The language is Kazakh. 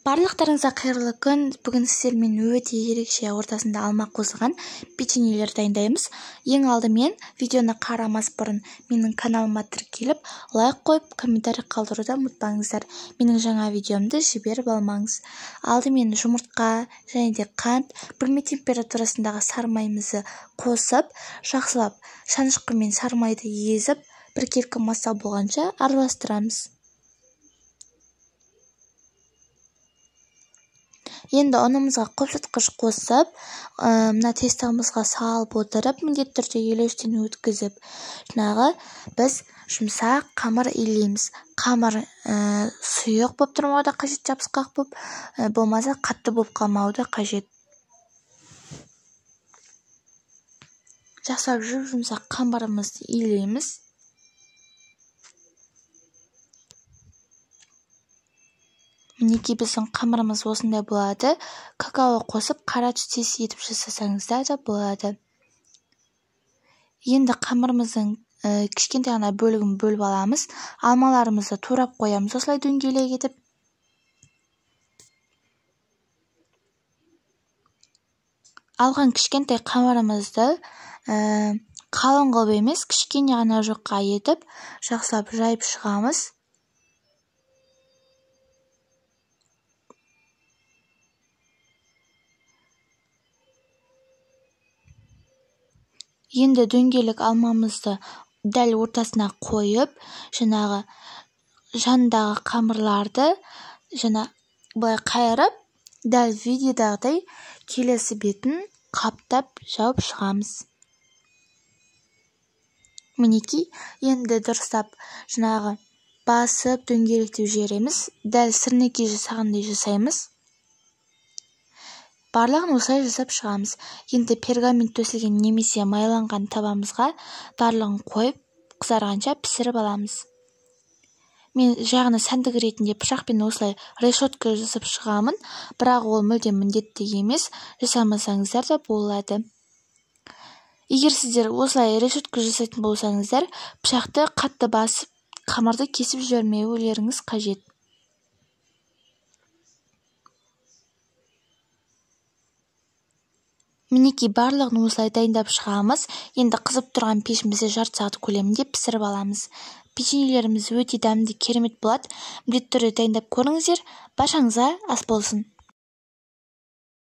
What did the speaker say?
Барлықтарыңызға қайырлы күн. Бүгін сіздермен өте ерекше ортасында алма қосылған печеньелер дайындаймыз. Ең алдымен видеоны қарамас бұрын менің каналыма тіркеліп, лайк қойып, комментарий қалдыруды ұмытпаңыздар. Менің жаңа видеомды жіберіп алмаңыз. Алдымен жұмыртқа және де қант, бөлме температурасындағы сары майымызды қосып, жақсылап шанышқымен сары майды езіп, біркелкі маса болғанша араластырамыз. Енді ұнымызға қопсытқыш қосып, мына тестамызға салып отырып, міндетті түрде елеуіштен өткізіп, біз жұмсақ қамыр илейміз. Қамыр сұйық болып тұрмауы да қажет, жабысқақ болып, болмаса қатты болып қалмауы да қажет. Жақсылап жұмсақ қамырымызды илейміз. Мінекей біздің қамырымыз осындай болады. Какао қосып, қара түстес етіп жасасаңыздар да болады. Енді қамырымыздың кішкентай ғана бөлігін бөліп аламыз. Алмаларымызды турап қоямыз, осылай дөңгелек етіп. Алған кішкентай қамырымызды қалың қылып емес, кішкене ғана жұқа етіп, жақсылап жайып шығамыз. Енді дөңгелек алмамызды дәл ортасына қойып, жанындағы қамырларды былай қайырып, дәл видеодағыдай келесі бетін қаптап жауып шығамыз. Мінекей, енді дұрыстап басып дөңгелектеп жібереміз, дәл сырнекей жасағандай жасаймыз. Барлығын осылай жасап шығамыз. Енді пергамент төселген немесе майланған табамызға барлығын қойып, қызарғанша пісіріп аламыз. Мен жағына сәндік ретінде пышақпен осылай решетка жасап шығамын, бірақ ол мүлдем міндетті емес, жасамасаңыздар да болады. Егер сіздер осылай решетка жасайтын болсаңыздар, пышақты қатты басып, қамырды кесіп жібермеулеріңіз қажет. Мінекей барлығын осылай дайындап шығамыз. Енді қызып тұрған пешімізді жарты сағат көлемінде пісіріп аламыз. Печеньелеріміз өте дәмді, керемет болады. Міндетті түрде дайындап көріңіздер. Баршаңызға ас болсын.